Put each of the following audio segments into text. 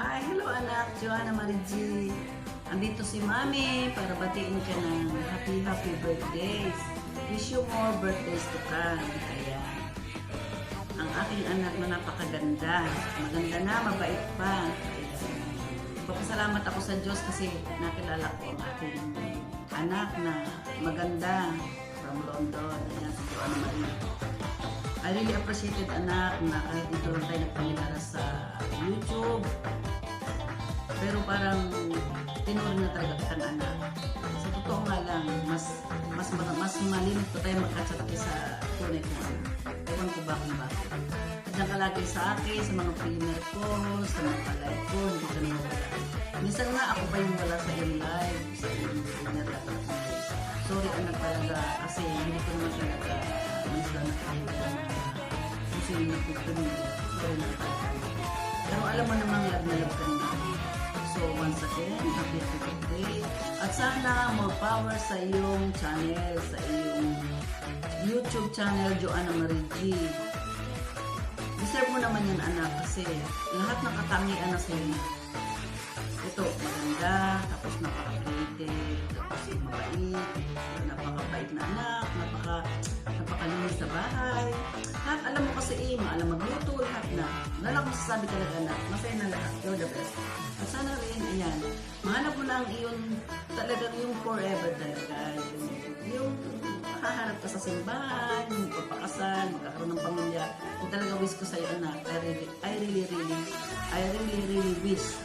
Hi, hello anak, Joanna Marigi. Andito si Mami para batiin ka ng happy birthdays. Wish you more birthdays to come. Ayan. Ang aking anak na napakaganda. Maganda na, mabait pa. Ayan. Papasalamat ako sa Diyos kasi nakilala ko ang aking anak na maganda from London. Ayan, si Joanna Marigi. I really appreciated anak na kahit dito lang tayo nagpangilala sa YouTube. Pero parang tinuring na talaga kitang anak. Sa totoo nga lang, mas malimit pa tayo magkachat sa tunay kong anak. Ewan ko ba kung bakit. Diyan ka lagi sa akin, sa mga premier ko, sa mga palay ko, hindi ka naman wala. Minsan nga ako pa yung wala sa iyong live, sa iyong premier ka. Sorry anak talaga, kasi hindi ko naman talaga minsan nakakita kung sino na pagpamilya. Sorry na talaga. Pero alam mo namang love na love ka na. So once again, happy birthday. At sana more power sa iyong channel, sa iyong YouTube channel, Joanna Marigi. Deserve mo naman yan anak kasi lahat ng katangian na sa iyo. Ito, maganda, tapos napaka-creative, tapos mabait, napakabait na anak, napakalinis sa bahay. Lahat alam mo kasi alam magluto, lahat na. Nalang masasabi talaga na, masaya na lahat, you're the best. At sana rin, ayan, mahanap mo na ang iyon, talagang yung forever talaga, yung haharap ka sa simbahan, yung pagpakasal, magkakaroon ng pamilya. Kung talaga wish ko sa'yo anak, I really wish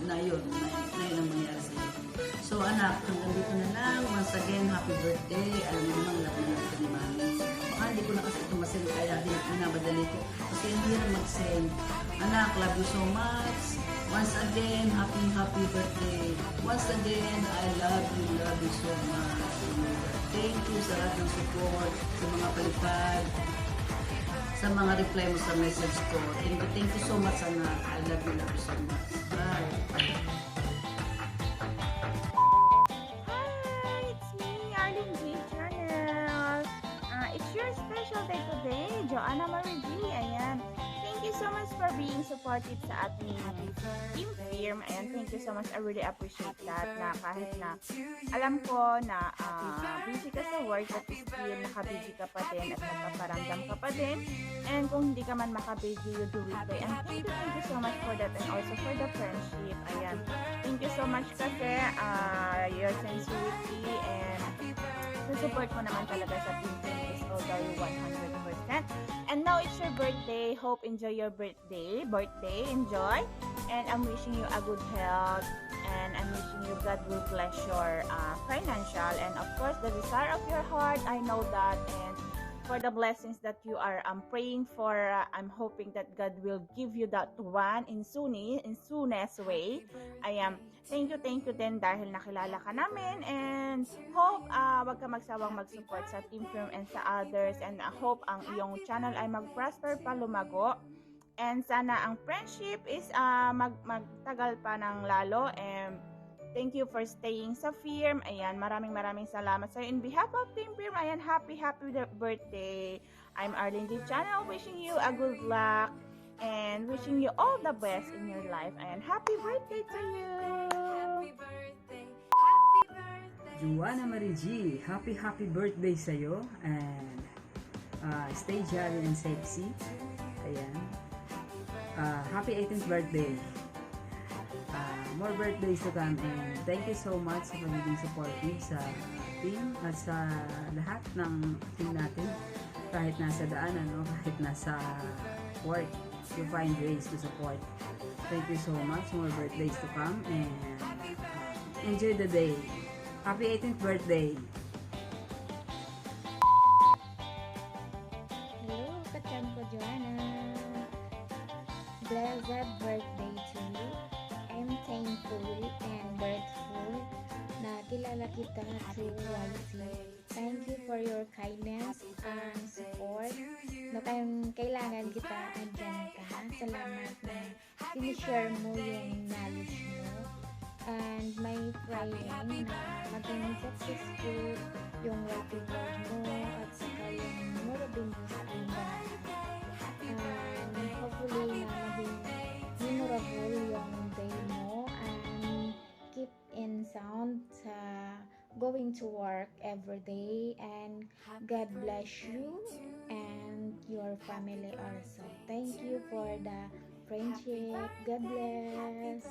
na yun ang mangyari sa'yo. So anak, hanggang dito na lang. Once again, happy birthday. Alam mo naman, love na love ni Mami. Baka hindi ko na kasi ito masend, kaya din minabadali ko. Kasi hindi na mag-send. Anak, love you so much. Once again, happy birthday. Once again, I love you so much. Thank you sa lahat ng support, sa mga palipad, sa mga reply mo sa message ko. Thank you so much, anak. I love you so much. Bye. It's your special day today, Joanna Marigi. Ayan. Thank you so much for being supportive sa ating team firm. Ayan, thank you so much. I really appreciate that na kahit na alam ko na busy ka sa work but still nakabusy ka pa din at nagpaparamdam ka pa din. And kung hindi ka man makabusy, you do it by. And thank you so much for that and also for the friendship. Ayan. Thank you so much kasi your sincerity and support mo naman talaga sa team firm is totally 100%. And now it's your birthday. Hope enjoy your birthday. Enjoy. And I'm wishing you a good health. And I'm wishing you God will bless your financial and of course the desire of your heart. I know that. And for the blessings that you are praying for, I'm hoping that God will give you that one in soonest way. Thank you din dahil nakilala ka namin and hope wag ka magsawang mag-support sa team firm and sa others and hope ang iyong channel ay mag-prosper pa, lumago. And sana ang friendship is magtagal pa ng lalo and thank you for staying sa firm. Ayan, maraming salamat sa iyo. In behalf of Team Firm, ayan, happy birthday. I'm Arlene D. Channel, wishing you a good luck and wishing you all the best in your life. Ayan, happy birthday to you. Joanna Marigi, happy birthday sa'yo and stay jolly and sexy. Ayan. Happy 18th birthday. More birthdays to come and thank you so much sa pagiging supportive sa team at sa lahat ng team natin kahit nasa daanan o kahit nasa work, you find ways to support. Thank you so much. More birthdays to come and enjoy the day. Happy 18th birthday. Hello, kachan ko Joanna. Blessed birthday to you. I'm thankful and grateful na kilala kita through YC. Thank you for your kindness and support. No tayong kailangan kita, andyan ka. Salamat na sinishare mo yung knowledge mo. And my praying na maging successful yung writing work mo at saka yung murabin mo sa aling and hopefully na maging memorable yung going to work every day, and God bless you and your family also. Thank you for the friendship. God bless.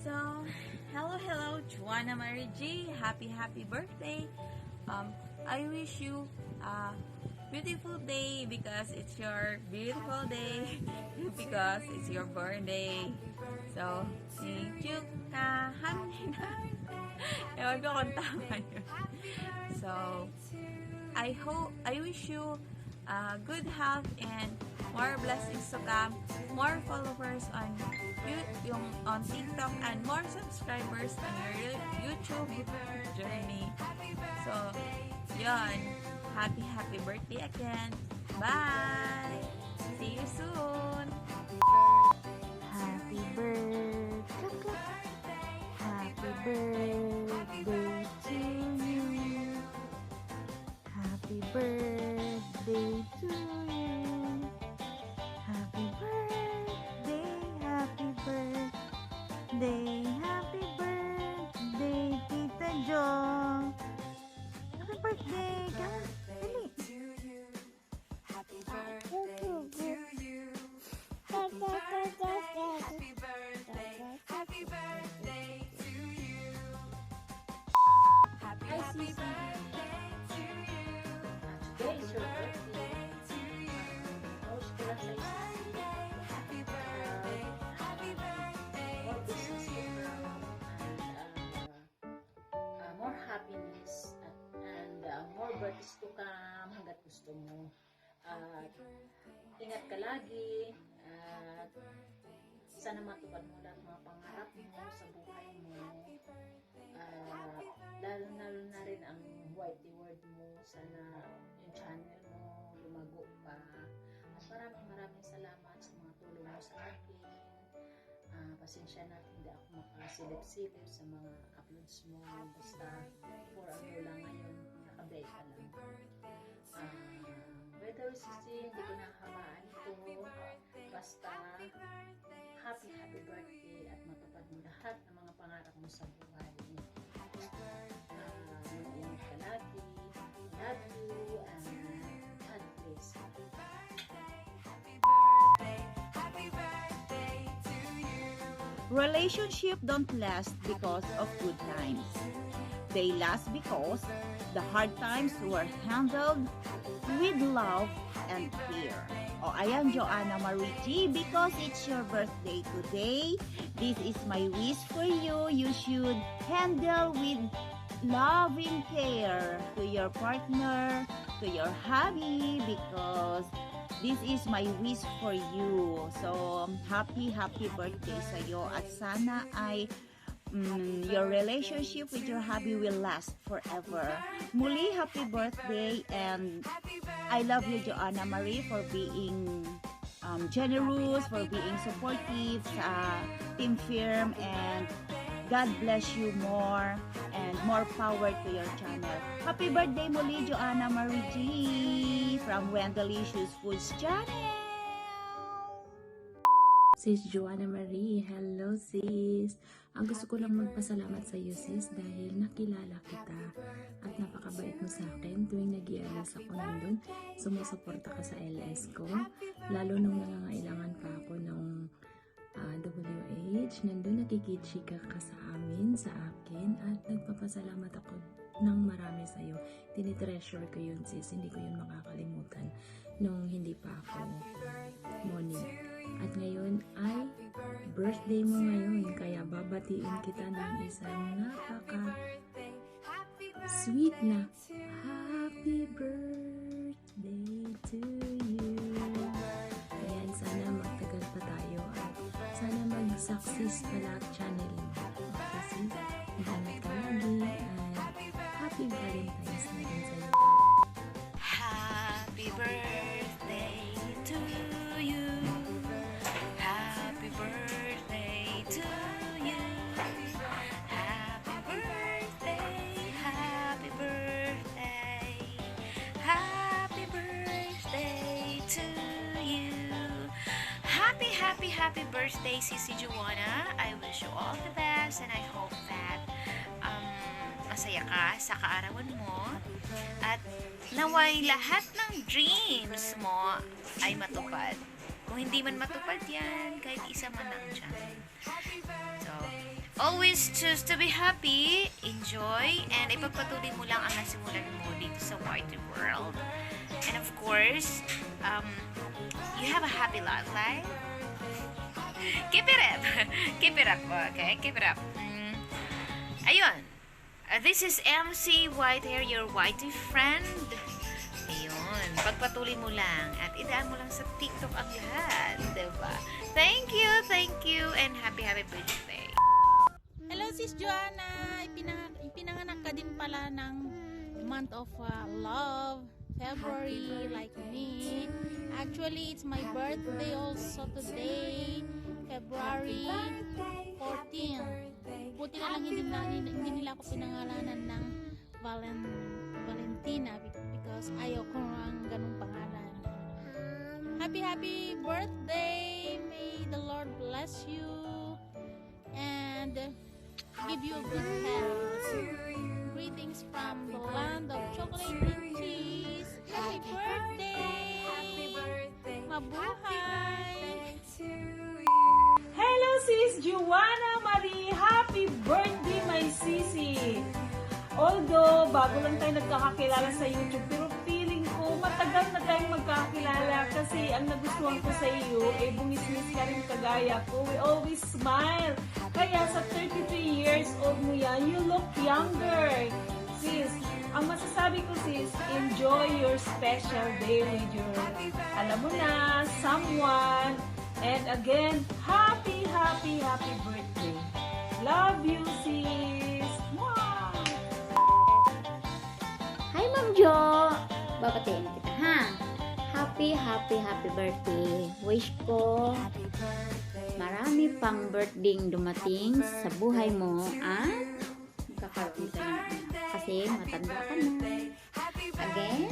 So, hello, Juana Marie G. Happy birthday. I wish you a beautiful day because it's your beautiful day because it's your birthday. So, thank you, Kahanina. Ewan ko kung tama yun. So, I wish you good health and more blessings to come, more followers on on TikTok, and more subscribers on your YouTube journey. So, yun. Happy birthday again. Bye! See you soon! Happy birthday. Happy birthday to you. Happy birthday to you. Happy birthday, happy birthday, happy birthday, Tita Jo. Happy birthday, come on, dali. Today is your birthday. Most ko lang sa isang more business to come, and more happiness, and more birthdays to come hanggat gusto mo. Ingat ka lagi, at sana matupad mo lahat mga pangarap mo sa buhay mo. Lalo na rin ang whitey word mo. Sana yung channel mo lumago pa. At maraming salamat sa mga tulong mo sa akin. Pasensya na hindi ako makasilip-silip sa mga uploads mo. Basta for ano lang ngayon, nakabay ka lang. By the way, hindi ko nahabaan ito. Basta happy birthday at matupad mo lahat ng mga pangarap mo sa buhay. Mag-ingat ka lagi. Love you, and God bless you. Relationship don't last because of good times. They last because the hard times were handled with love and care. Oh, I am Joanna Marie G. Because it's your birthday today, this is my wish for you. You should handle with loving care to your partner, to your hubby, because this is my wish for you. So, happy birthday sa'yo. At sana ay your relationship with your hubby will last forever. Muli, happy birthday, and I love you, Joanna Marie, for being generous, for being supportive sa Team Firm, and God bless you more and more power to your channel. Happy birthday muli, Joanna Marie G from Wendelicious Foods Channel! Sis Joanna Marie, hello sis! Ang gusto ko lang magpasalamat sa iyo sis dahil nakilala kita at napakabait mo sa akin tuwing nag-i-alas ako nandun. Sumusuporta ka sa LS ko, lalo nung nangangailangan pa ako ng WH. Nandun nakikichika ka sa amin, sa akin, at nagpapasalamat ako ng marami sa iyo. Tinitreasure ko yun sis, hindi ko yun makakalimutan nung hindi pa ako Monique. At ngayon ay birthday mo ngayon, kaya babatiin kita ng isang napaka sweet na happy birthday to you. Ayan, sana magtagal pa tayo at sana mag-success pala ang channel mo. Kasi ingat ka lagi at happy Valentine's na rin sa'yo. Happy birthday to you. Happy birthday to you. Happy birthday, happy birthday. Happy birthday to you. Happy happy birthday, Sisi Joanna. I wish you all the best and I hope that masaya ka sa kaarawan mo at naway lahat ng dreams mo ay matupad. Kung hindi man matupad yan, kahit isa man lang dyan. So, always choose to be happy, enjoy, and ipagpatuloy mo lang ang nasimulan mo dito sa Whitey World. And of course, you have a happy love life. Keep it up. Keep it up, okay? Keep it up. Ayun. This is MC Whitehair, your Whitey friend. Ayun. Pagpatuloy mo lang at idaan mo lang sa TikTok ang lahat. Diba? Thank you, and happy birthday. Hello, Sis Joanna! Ipinanganak ka din pala ng month of love, February, like me. Actually, it's my birthday also today, February 14. Buti na lang hindi nila ako pinangalanan ng Valentina because ayoko ang ganung pangalan. Happy birthday! May the Lord bless you and give you good health. Greetings from the land of chocolate and cheese. Happy birthday! Mabuhay! Hello, Sis Joanna Marie! Happy birthday, my sisi! Although, bago lang tayo nagkakakilala sa YouTube, pero feeling ko matagal na tayong magkakakilala kasi ang nagustuhan ko sa iyo, bungis-ngis ka rin kagaya ko. We always smile. Kaya sa 33 years old mo yan, you look younger. Sis, ang masasabi ko sis, enjoy your special day with your, alam mo na, someone. And again, happy birthday. Love you, sis. Mwah! Hi, Ma'am Jo! Babatiin kita, ha? Happy birthday. Wish ko marami pang birthday dumating sa buhay mo at magkakaroon ka ng anak. Kasi matanda ka na. Again,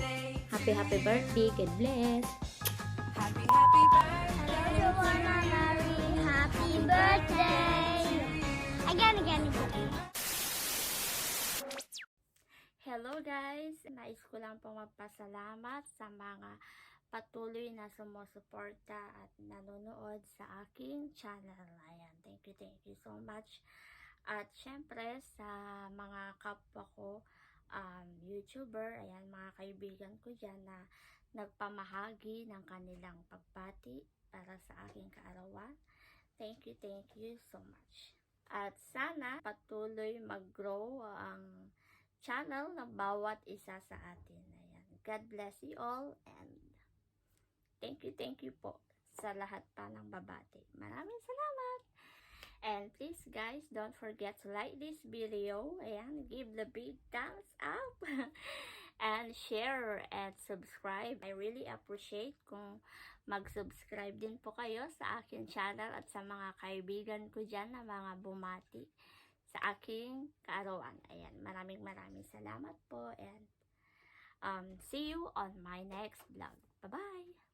happy birthday. God bless. Joanna Marie, happy birthday! Again. Hello guys! Nais ko lang pong magpasalamat sa mga patuloy na sumusuporta at nanonood sa aking channel. Ayan, thank you so much. At syempre sa mga kapwa ko YouTuber, ayan, mga kaibigan ko dyan na nagpamahagi ng kanilang pagbati para sa aking kaarawan. Thank you so much. At sana patuloy mag-grow ang channel ng bawat isa sa atin. Ayan. God bless you all and thank you po sa lahat pa ng babati. Maraming salamat! And please guys, don't forget to like this video. Ayan, give the big thumbs up. And share and subscribe. I really appreciate kung mag-subscribe din po kayo sa aking channel at sa mga kaibigan ko dyan na mga bumati sa aking kaarawan. Ayan, maraming salamat po and see you on my next vlog. Bye-bye!